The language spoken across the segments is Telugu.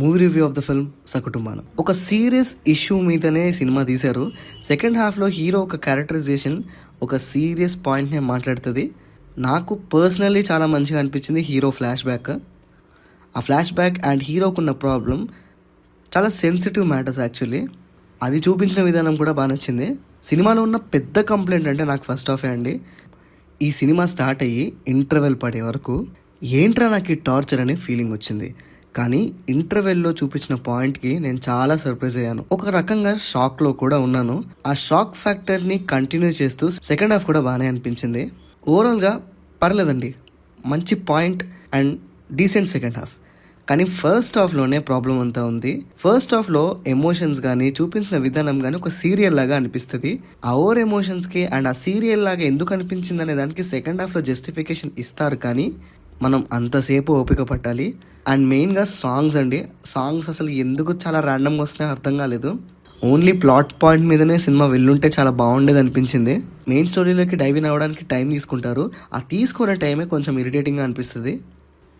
Movie review of the film Sakutumbanam. ఒక సీరియస్ ఇష్యూ మీదనే సినిమా తీశారు. సెకండ్ హాఫ్లో హీరో ఒక క్యారెక్టరైజేషన్ ఒక సీరియస్ పాయింట్నే మాట్లాడుతుంది. నాకు పర్సనల్లీ చాలా మంచిగా అనిపించింది హీరో ఫ్లాష్ బ్యాక్. ఆ ఫ్లాష్ బ్యాక్ అండ్ హీరోకున్న ప్రాబ్లం చాలా సెన్సిటివ్ మ్యాటర్స్ యాక్చువల్లీ. అది చూపించిన విధానం కూడా బాగా నచ్చింది. సినిమాలో ఉన్న పెద్ద కంప్లైంట్ అంటే నాకు ఫస్ట్ హాఫే అండి. ఈ సినిమా స్టార్ట్ అయ్యి ఇంటర్వెల్ పడే వరకు ఏంట్రా నాకు ఈ టార్చర్ అనే ఫీలింగ్ వచ్చింది. కానీ ఇంటర్వెల్లో చూపించిన పాయింట్కి నేను చాలా సర్ప్రైజ్ అయ్యాను. ఒక రకంగా షాక్లో కూడా ఉన్నాను. ఆ షాక్ ఫ్యాక్టర్ని కంటిన్యూ చేస్తూ సెకండ్ హాఫ్ కూడా బాగానే అనిపించింది. ఓవరాల్గా పర్లేదండి, మంచి point and decent second half. కానీ ఫస్ట్ హాఫ్లోనే ప్రాబ్లం అంతా ఉంది. ఫస్ట్ హాఫ్లో ఎమోషన్స్ కానీ చూపించిన విధానం కానీ ఒక సీరియల్ లాగా అనిపిస్తుంది. ఆ ఓవర్ ఎమోషన్స్కి అండ్ ఆ సీరియల్ లాగా ఎందుకు అనిపించింది అనే దానికి సెకండ్ హాఫ్లో జస్టిఫికేషన్ ఇస్తారు. కానీ మనం అంతసేపు ఓపిక పట్టాలి. అండ్ మెయిన్గా సాంగ్స్ అండి, సాంగ్స్ అసలు ఎందుకు చాలా ర్యాండమ్గా వస్తున్నాయో అర్థం కాలేదు. ఓన్లీ ప్లాట్ పాయింట్ మీదనే సినిమా వెళ్ళుంటే చాలా బాగుండేది అనిపించింది. మెయిన్ స్టోరీలోకి డైవ్ ఇన్ అవ్వడానికి టైం తీసుకుంటారు. ఆ తీసుకునే టైమే కొంచెం ఇరిటేటింగ్గా అనిపిస్తుంది.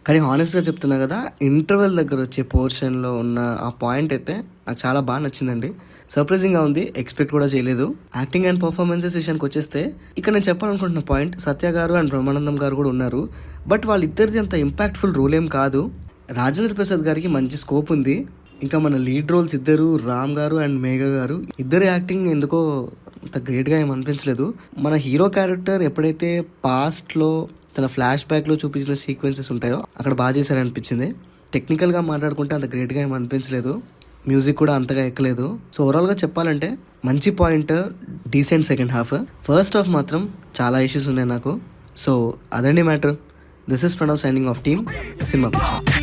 కానీ హానెస్ట్గా చెప్తున్నా కదా, ఇంటర్వెల్ దగ్గర వచ్చే పోర్షన్లో ఉన్న ఆ పాయింట్ అయితే నాకు చాలా బాగా నచ్చిందండి. సర్ప్రైజింగ్గా ఉంది, ఎక్స్పెక్ట్ కూడా చేయలేదు. యాక్టింగ్ అండ్ పర్ఫార్మెన్సెస్ విషయానికి వచ్చేస్తే ఇక్కడ నేను చెప్పాలనుకుంటున్న పాయింట్, సత్య గారు అండ్ బ్రహ్మానందం గారు కూడా ఉన్నారు. బట్ వాళ్ళిద్దరిది అంత ఇంపాక్ట్ఫుల్ రోల్ ఏం కాదు. రాజేంద్ర ప్రసాద్ గారికి మంచి స్కోప్ ఉంది. ఇంకా మన లీడ్ రోల్స్ ఇద్దరు, రామ్ గారు అండ్ మేఘ గారు, ఇద్దరు యాక్టింగ్ ఎందుకో అంత గ్రేట్గా ఏం అనిపించలేదు. మన హీరో క్యారెక్టర్ ఎప్పుడైతే పాస్ట్లో తన ఫ్లాష్ బ్యాక్లో చూపించిన సీక్వెన్సెస్ ఉంటాయో అక్కడ బాగా చేశారనిపించింది. టెక్నికల్గా మాట్లాడుకుంటే అంత గ్రేట్గా ఏం అనిపించలేదు. మ్యూజిక్ కూడా అంతగా ఎక్కలేదు. సో ఓవరాల్గా చెప్పాలంటే మంచి point, decent second half. First half మాత్రం చాలా ఇష్యూస్ ఉన్నాయి నాకు. సో అదండి matter. This is Pranav signing off team cinema picture.